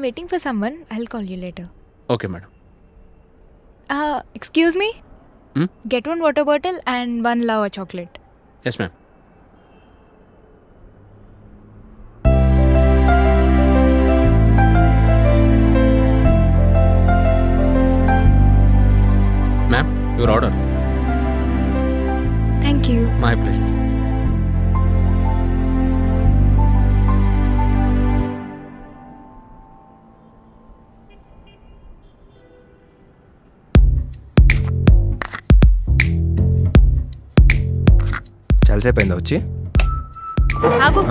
I'm waiting for someone. I'll call you later. Okay, madam. Excuse me? Get 1 water bottle and 1 lava chocolate. Yes, ma'am. Ma'am, your order. Thank you. My pleasure. చాలాసేపు అయిందా వచ్చి? ఆగు,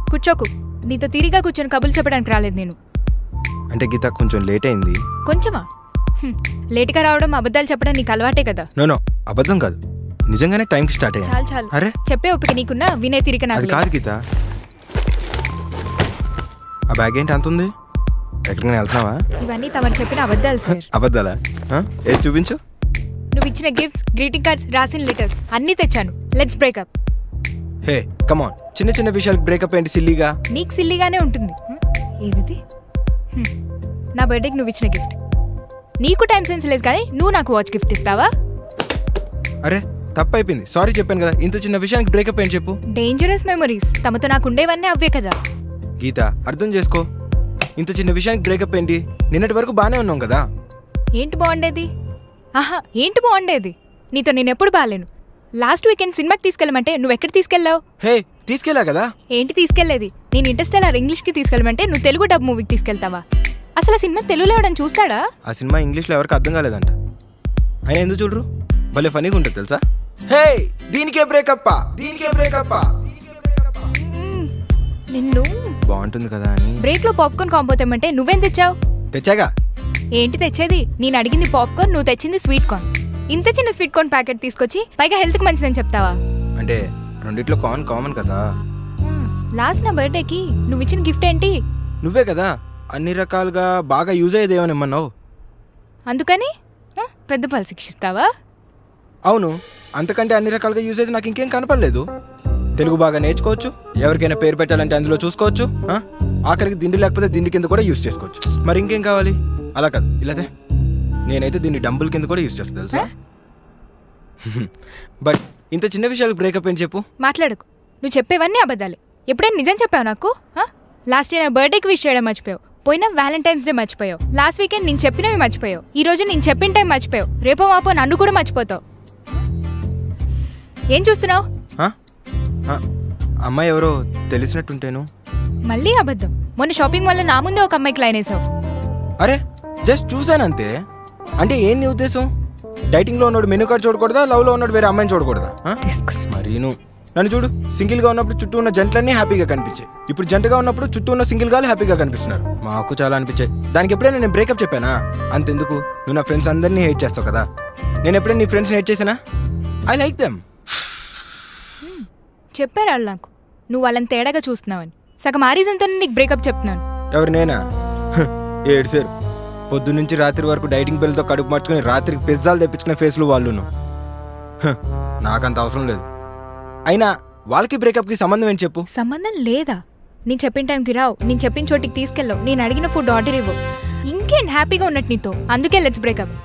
కూర్చోకు. నీతో తిరిగా కూర్చొని కబుర్లు చెప్పడానికి రాలేదు నేను. అంటే గీత కొంచెం లేట్ అయింది. కొంచెమా? లేట్గా రావడం, అబద్ధాలు చెప్పడం నీకు అలవాటే కదా. నో అబద్ధం కాదు, నిజంగానే టైంకి స్టార్ట్ అయ్యాను. చాలు. అరే చెప్పే ఓపిక నీకున్నా, వినే తిరిగి నాకు అది కాదు గీత. ఆ బ్యాగ్ ఏంటి అంత ఉంది? ఎక్కడికైనా వెళ్తున్నావా? ఇవన్నీ తమరు చెప్పిన అబద్ధాలు సార్. అబద్ధాలా? ఏది చూపించు. నువ్వు ఇచ్చిన గిఫ్ట్స్, గ్రీటింగ్ కార్డ్స్, రాసిన లెటర్స్ అన్నీ తెచ్చాను. Let's breakup. హే కమాన్, చిన్న చిన్న విషయాలకు బ్రేకప్ ఏంటి సిల్లీగా? నీకు సిల్లీగానే ఉంటుంది. ఏది? నా బర్త్డేకి నువ్వు ఇచ్చిన గిఫ్ట్. నీకు టైం సెన్స్ లేదు కానీ నువ్వు నాకు వాచ్ గిఫ్ట్ ఇస్తావా? అరే తప్పైపోయింది, సారీ చెప్పాను కదా. ఇంత చిన్న విషయానికి బ్రేకప్ ఏంటి చెప్పు. Dangerous memories. తమతో నాకు ఉండేవన్నీ అవే కదా. గీత అర్థం చేసుకో, ఇంత చిన్న విషయానికి బ్రేకప్ ఏంటి? నిన్నటి వరకు బాగానే ఉన్నాం కదా. ఏంటి బాగుండేది? ఏంటి బాగుండేది? నీతో నేను ఎప్పుడు బాగాలేను. లాస్ట్ వీకెండ్ సినిమాకి తీసుకెళ్ళమంటే నువ్వు ఎక్కడ తీసుకెళ్ళావు? హే తీసుకెళ్ళా కదా. ఏంటి తీసుకెళ్లేది? నేను ఇంటర్స్టెల్లార్ ఇంగ్లీష్కి తీసుకెళ్ళమంటే నువ్వు తెలుగు డబ్ మూవీకి తీసుకెళ్తావా? అసలు ఆ సినిమా తెలుగులో ఎవడని చూస్తాడా? ఆ సినిమా ఇంగ్లీష్లో ఎవరికి అర్థం కాలేదంట. అయినా ఎందుకు చూడరు, భలే ఫనీగా ఉంటుంది తెలుసా. హే దీనికే బ్రేకప్, దీనికే బ్రేకప్. నిన్ను బాగుంటుంది కదా అని బ్రేక్ లో పాప్కార్న్ కాంబో తెమ్మంటే నువ్వేం తెచ్చావు? తెచ్చాగా. ఏంటి తెచ్చేది? నేను అడిగింది పాప్కార్న్, నువ్వు తెచ్చింది స్వీట్ కార్న్. ఇంత చిన్న స్వీట్ కార్న్ ప్యాకెట్ తీసుకొచ్చి పైగా హెల్త్ కి మంచిదని చెప్తావా? అంటే రెండిట్లో కార్న్ కామన్ కదా. లాస్ట్ నా బర్త్డేకి నువ్వు ఇచ్చిన గిఫ్ట్ ఏంటి? నువ్వే కదా అన్ని రకాలుగా బాగా యూజ్ అయ్యేదేమని ఇమ్మన్నావు. అందుకని పెద్ద పలు శిక్షిస్తావా? అవును, అంతకంటే అన్ని రకాలుగా యూజ్ అయితే నాకు ఇంకేం కనపడలేదు. తెలుగు బాగా నేర్చుకోవచ్చు, ఎవరికైనా పేరు పెట్టాలంటే అందులో చూసుకోవచ్చు, ఆఖరికి దిండి లేకపోతే దిండి కింద కూడా యూజ్ చేసుకోవచ్చు. మరి ఇంకేం కావాలి? అలా కాదు, ఇలాదే. నేనైతే దీన్ని డంబుల్ కింద కూడా యూజ్ చేస్తా తెలుసా. బట్ ఇంత చిన్న విషయాలకు బ్రేకప్ ఏంటి చెప్పు. మాట్లాడకు, నువ్వు చెప్పేవన్నీ అబద్ధాలే. ఎప్పుడైనా నిజం చెప్పావు నాకు? లాస్ట్ ఇయర్ నా బర్త్డేకి విష్ చేయడం మర్చిపోయావు. పోయినా వ్యాలంటైన్స్ డే మర్చిపోయావు. లాస్ట్ వీకెండ్ నేను చెప్పినవి మర్చిపోయావు. ఈ రోజు నేను చెప్పిన టైం మర్చిపోయావు. రేపో మాపో నన్ను కూడా మర్చిపోతావు. ఏం చూస్తున్నావు? అమ్మాయి ఎవరో తెలిసినట్టుంటేను. మళ్ళీ అబద్ధం. మొన్న షాపింగ్ వల్ల నా ముందే ఒక అమ్మాయికి లైన్ వేసావు. అరే జస్ట్ చూసానంతే. అంటే ఏం నీ ఉద్దేశం? డైటింగ్ లో ఉన్నాడు మెనూ కార్డ్ చూడకూడదా? లవ్ లో ఉన్నాడు వేరే అమ్మాయిని చూడకూడదా? మరీను నన్ను చూడు, సింగిల్ గా ఉన్నప్పుడు చుట్టూ ఉన్న జంటలన్నీ హ్యాపీగా కనిపించాయి. ఇప్పుడు జంటగా ఉన్నప్పుడు చుట్టూ ఉన్న సింగిల్ గాలు హ్యాపీగా కనిపిస్తున్నారు. మాకు చాలా అనిపించాయి. దానికి ఎప్పుడైనా నేను బ్రేకప్ చెప్పానా? అంతెందుకు, నువ్వు నా ఫ్రెండ్స్ అందరినీ హేట్ చేస్తావు కదా. నేను ఎప్పుడైనా నీ ఫ్రెండ్స్ని హేట్ చేసానా? I like them. చెప్పారు వాళ్ళు నాకు, నువ్వు వాళ్ళని తేడాగా చూస్తున్నావని. సగం ఆ రీజన్తో నీకు బ్రేకప్ చెప్తున్నాను. ఎవరు, నేనా? ఏడ్సారు. పొద్దున్నుంచి రాత్రి వరకు డైటింగ్ పిల్లలతో కడుపు మార్చుకుని రాత్రికి పిజ్జాలు తెప్పించుకునే ఫేస్లు వాళ్ళు. నాకంత అవసరం లేదు. అయినా వాళ్ళకి బ్రేకప్కి సంబంధం ఏంటి చెప్పు. సంబంధం లేదా? నేను చెప్పిన టైంకి రావు, నేను చెప్పిన చోటికి తీసుకెళ్ళావు, నేను అడిగిన ఫుడ్ ఆర్డర్ ఇవ్వవు. ఇంకేం హ్యాపీగా ఉన్నట్టు నీతో. అందుకే లెట్స్ బ్రేకప్.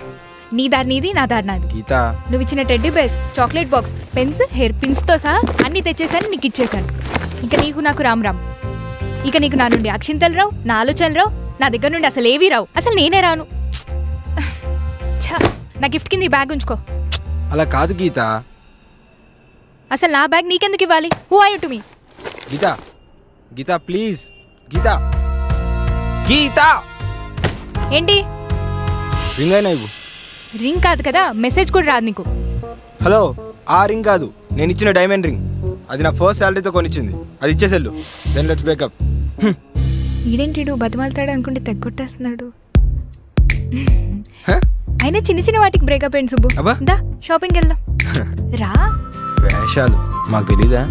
నీ దారి నీది, నా దారి నాది. గీత, నువ్వు ఇచ్చిన teddy bears, chocolate box, pens, hair పిన్స్తో సహా అన్ని తెచ్చేసాను, నీకు ఇచ్చేసాను. ఇక నీకు నాకు రామ్ రామ్. ఇక నీకు నా నుండి అక్షింతలు రావు, నా ఆలోచనలు రావు, నా దగ్గర నుండి అసలు ఏవీ రావు. అసలు నేనే రాను. నా గిఫ్ట్ కింద ఈ బ్యాగ్ ఉంచుకో. అలా కాదు గీత. అసలు నా బ్యాగ్ నీకెందుకు ఇవ్వాలి? Who are you to me? Geetha, Geetha please. Geetha, Geetha. ఏంటి? రింగ్ అయినా ఇవ్వు. రింగ్ కాదు కదా, మెసేజ్ కూడా రాదు నీకు. హలో, ఆ రింగ్ కాదు, నేను ఇచ్చిన డైమండ్ రింగ్. అది నా ఫస్ట్ శాలరీతో కొనిచ్చింది. అది ఇచ్చేసెళ్ళు. Then let's break up. ఈడేంటిడు బతిమాలతాడు అనుకుంటే తెగొట్టేస్తున్నాడు. అయినా చిన్న చిన్న వాటికి బ్రేకప్ ఏంటి సుబ్బు? దా షాపింగ్కి వెళ్దాం. రా. వేషాలు మాకు తెలీదా?